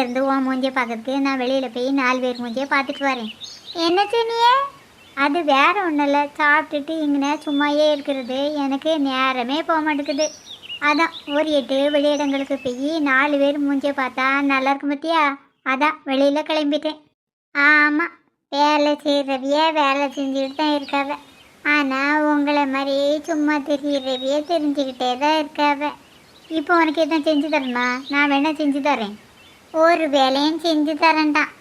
இங்கேருந்து உன் மூஞ்சியை பார்க்கறதுக்கு நான் வெளியில் போய் 4 பேர் மூஞ்சியை பார்த்துட்டு வரேன். என்ன சொன்னியே? அது வேற ஒன்றும் இல்லை, சாப்பிட்டுட்டு இங்கே சும்மாயே இருக்கிறது எனக்கு நேரமே போக மாட்டேங்குது. அதான் ஒரு 8 வெளியிடங்களுக்கு போய் 4 பேர் மூஞ்சியை பார்த்தா நல்லா இருக்கும் பத்தியா, அதான் வெளியில் கிளம்பிட்டேன். ஆமாம், வேலை செய்கிறவிய வேலை செஞ்சுக்கிட்டு தான் இருக்காவ. ஆனால் உங்களை மாதிரி சும்மா தெரிகிறவிய தெரிஞ்சுக்கிட்டே தான் இருக்காவ. இப்போ உனக்கு எதுவும் செஞ்சு தரணுமா? நான் வேணா செஞ்சு தரேன். ஒரு வேலையும் செஞ்சு தரேன்டான்.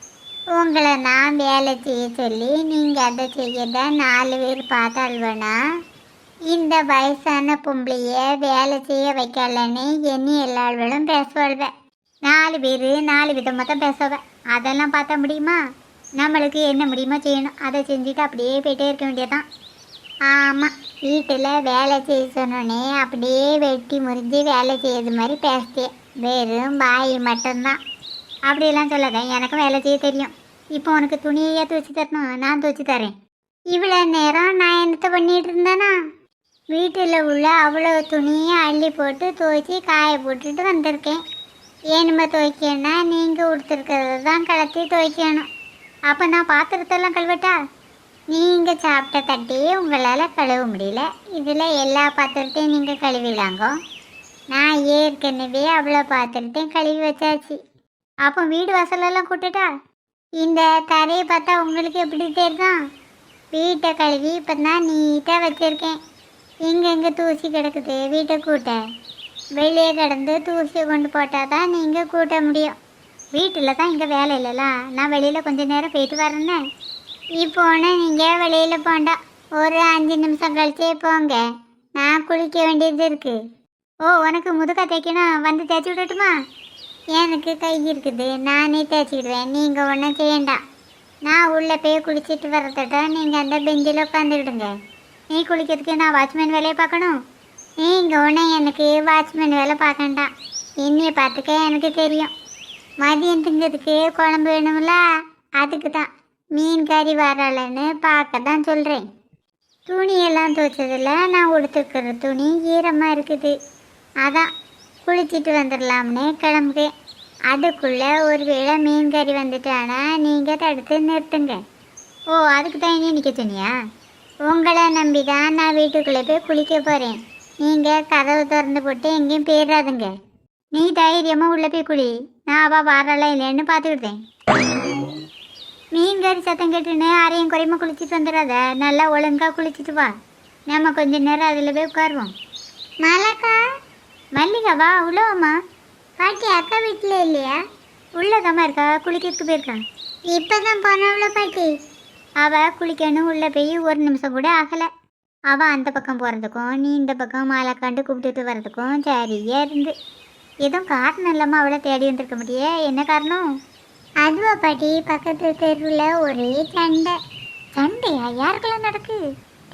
உங்களை நான் வேலை செய்ய சொல்லி நீங்கள் அதை செய்யத 4 பேர் பார்த்தால் வேணா இந்த வயசான பொம்பளைய வேலை செய்ய வைக்கலன்னு எண்ணி எல்லாரும் பேசுவாள்வேன். 4 பேர் 4 விதமாக தான் பேசுவேன். அதெல்லாம் பார்த்தா முடியுமா? நம்மளுக்கு என்ன முடியுமோ செய்யணும், அதை செஞ்சுட்டு அப்படியே போயிட்டே இருக்க வேண்டியதான். ஆமாம், வீட்டில் வேலை செய்ய சொன்னோன்னே அப்படியே வெட்டி முறிஞ்சு வேலை செய்யறது மாதிரி பேசுதேன். வெறும் பாய் மட்டும்தான். அப்படியெல்லாம் சொல்லாதேன், எனக்கும் வேலை செய்ய தெரியும். இப்போ உனக்கு துணியை துவச்சி தரணும், நான் துவச்சி தரேன். இவ்வளோ நேரம் நான் என்னத்தை பண்ணிகிட்டு இருந்தேனா? வீட்டில் உள்ள அவ்வளோ துணியை அள்ளி போட்டு துவைச்சி காய போட்டுட்டு வந்திருக்கேன். ஏனுமா துவைக்கணும்னா நீங்கள் கொடுத்துருக்கிறது தான் கலத்தி துவைக்கணும். அப்போ நான் பாத்திரத்தெல்லாம் கழுவட்டா? நீங்கள் சாப்பிட்ட தட்டியே உங்களால் கழுவ முடியல, இதில் எல்லா பாத்திரத்தையும் நீங்கள் கழுவிலாங்கோ. நான் ஏற்கனவே அவ்வளோ பாத்திரத்தையும் கழுவி வச்சாச்சு. அப்போ வீடு வாசலெல்லாம் கூட்டுட்டா? இந்த தரையை பார்த்தா உங்களுக்கு எப்படி தெரியும்? வீட்டை கழுவி இப்போ தான் நீட்டாக வச்சுருக்கேன். எங்கெங்கே தூசி கிடக்குது வீட்டை கூட்ட. வெளியே கிடந்து தூசியை கொண்டு போட்டால் தான் நீங்கள் கூட்ட முடியும். வீட்டில் தான் இங்கே வேலை இல்லைல்ல, நான் வெளியில் கொஞ்சம் நேரம் போயிட்டு வரேன்னே. இப்போன்னு நீங்கள் வெளியில் போண்டா, ஒரு 5 நிமிஷம் கழிச்சே போங்க. நான் குளிக்க வேண்டியது இருக்குது. ஓ, உனக்கு முதுகா தைக்கணும், வந்து தேய்ச்சி விடட்டுமா? எனக்கு கை இருக்குது, நானே தேய்ச்சிக்கிடுவேன். நீங்கள் ஒன்றும் செய்யண்டாம். நான் உள்ளே போய் குளிச்சுட்டு வரத்தட்ட நீங்கள் அந்த பெஞ்சில் உட்காந்துக்கிடுங்க. நீ குளிக்கிறதுக்கு நான் வாட்ச்மேன் வேலையை பார்க்கணும். நீங்கள் ஒன்றும் எனக்கு வாட்ச்மேன் வேலை பார்க்கண்டாம். என்னையை பார்த்துக்க எனக்கு தெரியும். மதியம் திங்கிறதுக்கு குழம்பு வேணும்ல, அதுக்கு தான் மீன் கறி வரலன்னு பார்க்க தான் சொல்கிறேன். துணியெல்லாம் துவைச்சதில் நான் உடுத்துக்கிற துணி ஈரமாக இருக்குது. அதான் குளிச்சுட்டு வந்துடலாம்னு கிளம்புறேன். அதுக்குள்ளே ஒரு வேளை மீன் கறி வந்துட்டானா நீங்கள் தடுத்து நிறுத்துங்க. ஓ, அதுக்கு தான் இனி நிற்க சொன்னியா? உங்களை நம்பி தான் நான் வீட்டுக்குள்ளே போய் குளிக்க போகிறேன். நீங்கள் கதவு திறந்து போட்டு எங்கேயும் போயிடாதுங்க. நீ தைரியமாக உள்ளே போய் குளி, நான் அவள் வரலாம் இல்லைன்னு பார்த்துக்கிட்டேன். மீன் கறி சத்தம் கேட்டுன்னு அரையும் குறையுமா குளிச்சுட்டு வந்துடாத, நல்லா ஒழுங்காக குளிச்சுட்டு வா. நம்ம கொஞ்சம் நேரம் அதில் போய் உட்காருவோம். மலக்கா, மல்லிகாவா? உள்ளவம்மா. பாட்டி அக்கா வீட்டில் இல்லையா? உள்ளதாம்மா இருக்கா, குளிக்கிறதுக்கு போயிருக்கான். இப்போ தான் போனவள பாட்டி. அவள் குளிக்கணும் உள்ளே போய் 1 நிமிஷம் கூட ஆகலை. அவள் அந்த பக்கம் போகிறதுக்கும் நீ இந்த பக்கம் மாலைக்காண்டு கூப்பிட்டுட்டு வர்றதுக்கும் சரியா இருந்து. எதுவும் காரணம் இல்லாமல் அவளை தேடி வந்துருக்க முடியே, என்ன காரணம்? அதுவா பாட்டி, பக்கத்து தெருவில் ஒரே சண்டை. சண்டையா? யாருக்கெல்லாம் நடக்கு?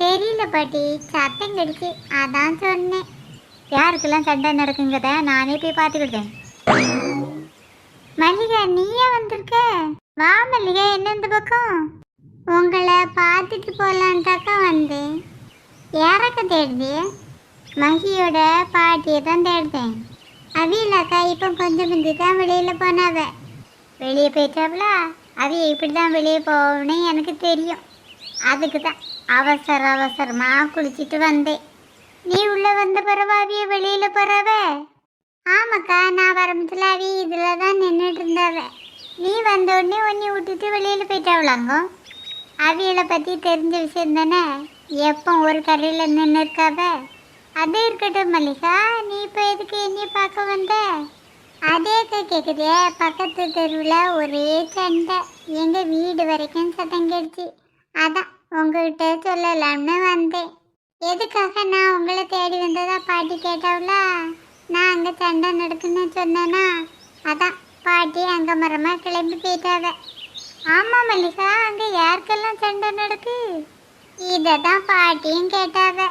தெரியல பாட்டி, சத்தம் கிடைச்சு அதான் சொன்னேன். யாருக்கெல்லாம் சண்டை நடக்குங்கிறத நானே போய் பார்த்துக்கிட்டேன். மல்லிகா, நீயே வந்திருக்க? வா மல்லிகா, என்ன இந்த பக்கம்? உங்களை பார்த்துட்டு போகலான்ட்டாக்கா வந்தேன். யாரக்கா தேடுது? மகியோட பாட்டியை தான் தேடுதேன். அவியலாக்கா இப்போ கொஞ்சம் முந்தி தான் வெளியில் போனாவ. வெளியே போயிட்டாவளா? அவிய இப்படி தான் வெளியே போகணும்னு எனக்கு தெரியும். அதுக்கு தான் அவசரமாக குளிச்சுட்டு வந்தேன். நீ உள்ளே வந்த பிறவா அவிய வெளியில் போகிறவ? ஆமாக்கா, நான் வரம்பத்தில் அவி இதில் தான் நின்றுட்டு இருந்தாவ. நீ வந்த உடனே ஒன்றை விட்டுட்டு வெளியில் போயிட்டாவளாங்கோ. அவியலை பற்றி தெரிஞ்ச விஷயம் தானே, எப்போ ஒரு கரையில் நின்று இருக்காவ. அதே இருக்கட்டும் மல்லிகா, நீ இப்போ எதுக்கு என்னையை பார்க்க வந்த? அதே கேட்குதே, பக்கத்து தெருவில் ஒரே சண்டை, எங்கள் வீடு வரைக்கும் சத்தம் கேடுச்சு. அதான் உங்கள்கிட்ட சொல்லலாம்னு வந்தேன். எதுக்காக நான் உங்களை தேடி வந்ததா பாட்டி கேட்டாவளா? நான் அங்கே சண்டை நடக்குன்னு சொன்னேன்னா அதான் பாட்டி அங்கே மரமாக கிளம்பி போயிட்டாவ. ஆமாம் மல்லிகா, அங்கே யாருக்கெல்லாம் சண்டை நடக்கு? இதை தான் பாட்டியும் கேட்டாவ.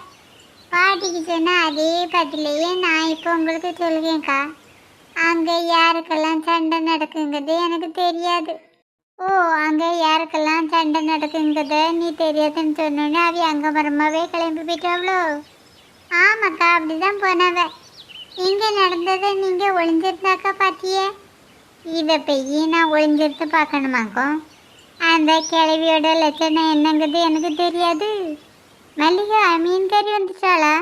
பாட்டிக்கு சொன்ன அதே பதிலையே நான் இப்போ உங்களுக்கு சொல்கிறேன்க்கா. அங்கே யாருக்கெல்லாம் சண்டை நடக்குங்கிறது எனக்கு தெரியாது. ஓ, அங்கே யாருக்கெல்லாம் சண்டை நடக்குங்கிறத நீ தெரியாதுன்னு சொன்னோன்னே அவி அங்கே மரமாகவே கிளம்பி போயிட்டாவளோ? ஆமாக்கா, அப்படி தான் போனவ. இங்கே நடந்ததை நீங்கள் ஒளிஞ்சிருந்தாக்கா பாத்தியே? இதை போய் நான் ஒளிஞ்சிருத்து பார்க்கணுமாக்கும். அந்த கிழவியோட லட்சணம் என்னங்கிறது எனக்கு தெரியாது. மல்லிகா மீன் கறி வந்துச்சாளா?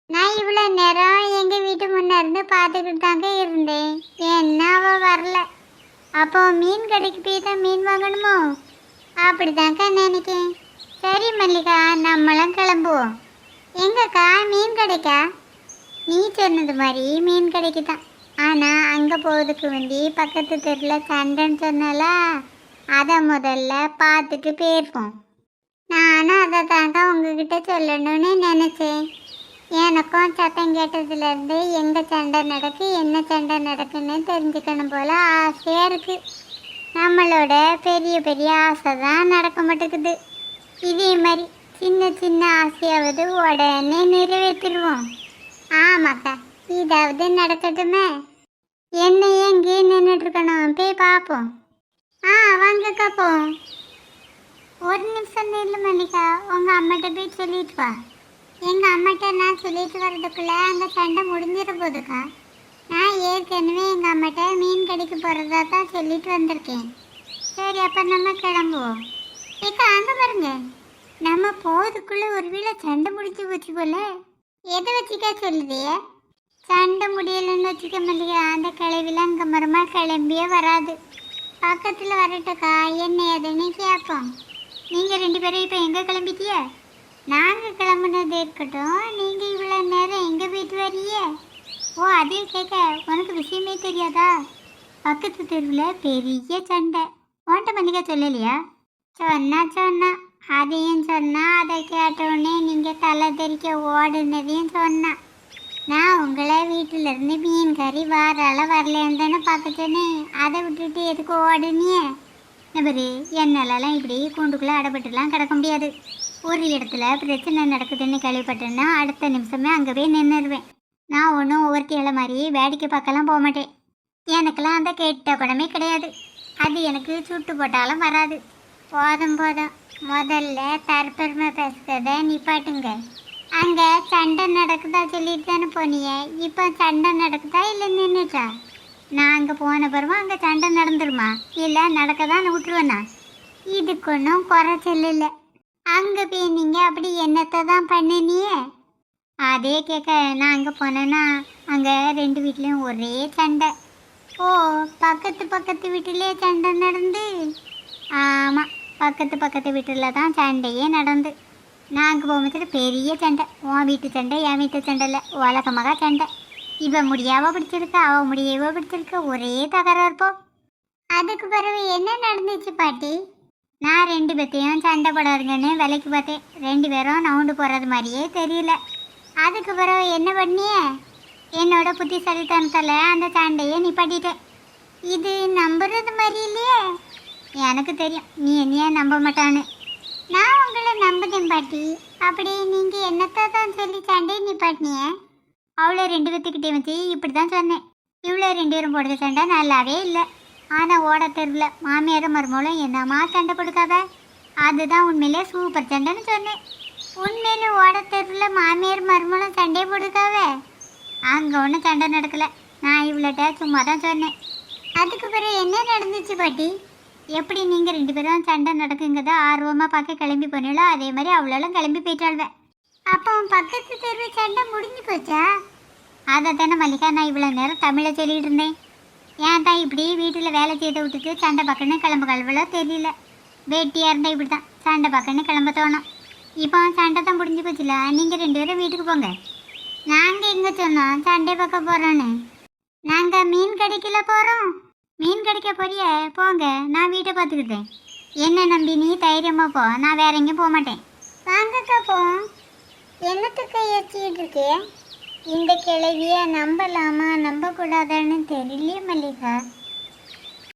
நான் இவ்வளோ நேரம் எங்கள் வீட்டு முன்னே இருந்து பார்த்துக்கிட்டு தாங்க இருந்தேன். என்ன அவள் வரல. அப்போ மீன் கடைக்கு போய் தான் மீன் வாங்கணுமோ? அப்படிதாங்க நினைக்கேன். சரி மல்லிகா, நம்மளும் கிளம்புவோம். எங்கக்கா மீன் கடைக்கா? நீ சொன்னது மாதிரி மீன் கடைக்கு தான். ஆனால் அங்கே போகிறதுக்கு வேண்டி பக்கத்து தெருவில் சண்டைன்னு சொன்னால அதை முதல்ல பார்த்துட்டு போயிருப்போம். நானும் அதை தாங்க உங்ககிட்ட சொல்லணும்னு நினச்சேன். எனக்கும் சத்தம் கேட்டதுலேருந்து எங்கே சண்டை நடக்கு, என்ன சண்டை நடக்குன்னு தெரிஞ்சுக்கணும் போல் ஆசையாக இருக்குது. நம்மளோட பெரிய பெரிய ஆசை தான் நடக்க மாட்டேங்குது. இதே மாதிரி சின்ன சின்ன ஆசையாவது உடனே நிறைவேற்றிடுவோம். ஆமாக்கா, இதாவது நடக்கட்டுமே. என்ன எங்கே நின்றுட்டுருக்கணும், போய் பார்ப்போம். வாங்கக்கா போவோம். ஒரு நிமிஷம் இல்லை மல்லிகா, உங்கள் அம்மாட்ட போய் சொல்லிட்டு வா. எங்கள் அம்மாட்ட நான் சொல்லிட்டு வர்றதுக்குள்ளே அங்கே சண்டை முடிஞ்சிட போதுக்கா. நான் ஏற்கனவே எங்கள் அம்மாட்ட மீன் கடைக்கு போகிறதா தான் சொல்லிட்டு வந்திருக்கேன். சரி, அப்போ நம்ம கிளம்புவோம். ஏக்கா அங்கே பாருங்க, நம்ம போகிறதுக்குள்ளே ஒரு வேளை சண்டை முடிச்சு போச்சு போல. எதை வச்சுக்கா சொல்லுதியே? சண்டை முடியலைன்னு வச்சுக்க மல்லிகா, அந்த கிளவில அங்கே மரமாக கிளம்பியே வராது. பக்கத்தில் வரட்டுக்கா, என்ன எதுன்னு கேட்போம். நீங்கள் 2 பேரும் இப்போ எங்கே கிளம்பிட்டிய? நாங்கள் கிளம்புனது இருக்கட்டும், நீங்கள் இவ்வளோ நேரம் எங்கே போயிட்டு வரியே? ஓ, அதே கேட்க உனக்கு விஷயமே தெரியாதா? பக்கத்து தெருவில் பெரிய சண்டை. உன்ட்ட மல்லிகா சொல்லலையா? சொன்னா அதையும் சொன்னா, அதை கேட்டவுடனே நீங்கள் தலை தெறிக்க ஓடுனதையும் சொன்னா. நான் உங்களை வீட்டிலேருந்து மீன் கறி வாரால வரலேன்னு தானே பார்த்துட்டேனே, அதை விட்டுட்டு எதுக்கு ஓடுனியே? நபரு, என்னாலலாம் இப்படி கூண்டுக்குள்ளே அடைப்பட்டுலாம் கிடக்க முடியாது. ஒரு இடத்துல பிரச்சனை நடக்குதுன்னு கேள்விப்பட்டேன்னா அடுத்த நிமிஷமே அங்கே போய் நின்றுடுவேன். நான் ஒன்றும் ஒவ்வொருத்தியால மாதிரி வேடிக்கை பார்க்கலாம் போக மாட்டேன். எனக்கெல்லாம் அந்த கேட்ட குடமே கிடையாது. அது எனக்கு சுட்டு போட்டாலும் வராது. போதும் முதல்ல தற்பெருமை பேசுகிறத நிப்பாட்டுங்க. அங்கே சண்டை நடக்குதா சொல்லிட்டு தானே போனியே, இப்போ சண்டை நடக்குதா இல்லை நின்றுச்சா? நான் அங்கே போன பிறகு அங்கே சண்டை நடந்துருமா இல்லை நடக்க தான் விட்டுருவேண்ணா? இதுக்கு ஒன்றும் குறைச்சல் இல்லை. அங்கே போய் நீங்கள் அப்படி என்னத்தை தான் பண்ணினியே? அதே கேட்க நான் அங்கே போனேன்னா அங்கே 2 வீட்லேயும் ஒரே சண்டை. ஓ, பக்கத்து வீட்டிலே சண்டை நடந்து? ஆமாம், பக்கத்து வீட்டில் தான் சண்டையே நடந்து. நான் அங்கே போகும்போது பெரிய சண்டை. உன் வீட்டு சண்டை என் வீட்டு சண்டை இல்லை, உலகமாக சண்டை. இவன் முடியாவோ பிடிச்சிருக்க, அவன் முடியவோ பிடிச்சிருக்க, ஒரே தகராறு இருப்போம். அதுக்கு பிறகு என்ன நடந்துச்சு பாட்டி? நான் 2 பேர்த்தையும் சண்டை போடாதுங்கன்னு விலைக்கு பார்த்தேன். 2 பேரும் நவுண்டு போகிறது மாதிரியே தெரியல. அதுக்கு பிறகு என்ன பண்ணிய? என்னோட புத்திசாலித்தனத்தில் அந்த சண்டையை நிப்பாட்டிட்டேன். இது நம்புறது மாதிரி இல்லையே. எனக்கு தெரியும் நீ என்னையே நம்ப மாட்டான்னு. நான் உங்களை நம்புதேன் பாட்டி. அப்படி நீங்கள் என்னத்தை தான் சொல்லி சண்டையை நிப்பாட்டினிய? அவ்வளோ 2 பேர்த்துக்கிட்டே வச்சு இப்படி தான் சொன்னேன். இவ்வளோ 2 பேரும் போடுற சண்டை நல்லாவே இல்லை. ஆனால் ஓட தெருவில் மாமியாரும் மருமகளும் என்னம்மா சண்டை கொடுக்காத, அதுதான் உண்மையிலே சூப்பர் சண்டைன்னு சொன்னேன். உண்மையிலே ஓட தெருவில் மாமியார் மருமகளும் சண்டையை போடுக்காவ? அங்கே ஒன்றும் சண்டை நடக்கலை. நான் இவ்வளோட்ட சும்மா தான் சொன்னேன். அதுக்கு பிறகு என்ன நடந்துச்சு பாட்டி? எப்படி நீங்கள் 2 பேரும் சண்டை நடக்குங்கிறத ஆர்வமாக பார்க்க கிளம்பி போனீங்களோ அதே மாதிரி அவ்வளோலாம் கிளம்பி போயிட்டாள்வேன். அப்போ பக்கத்து தெருவு சண்டை முடிஞ்சு போச்சா? அதை தானே மல்லிகா நான் இவ்வளோ நேரம் தமிழை சொல்லிகிட்டு இருந்தேன். ஏன் தான் இப்படி வீட்டில் வேலை செய்த விட்டுட்டு சண்டை பார்க்கணும் கிளம்புகளோ தெரியல. வேட்டியாக இருந்தால் இப்படி தான் சண்டை பார்க்கணும் கிளம்ப தோணும். இப்போ சண்டை தான் முடிஞ்சு போச்சுல, நீங்கள் 2 பேரும் வீட்டுக்கு போங்க. நாங்கள் எங்கே சொன்னோம் சண்டை பார்க்க போகிறோன்னு? நாங்கள் மீன் கடைக்கில போகிறோம். மீன் கடைக்க போறிய போங்க, நான் வீட்டை பார்த்துக்கிட்டேன். என்ன நம்பி நீ தைரியமாக போ, நான் வேற எங்கேயும் போக மாட்டேன். வாங்கக்கா போவோம். என்னத்துக்கு யோசிச்சுட்டு இருக்கே? இந்த கிழவியை நம்பலாமா நம்பக்கூடாதான்னு தெரியலையே மல்லிகா.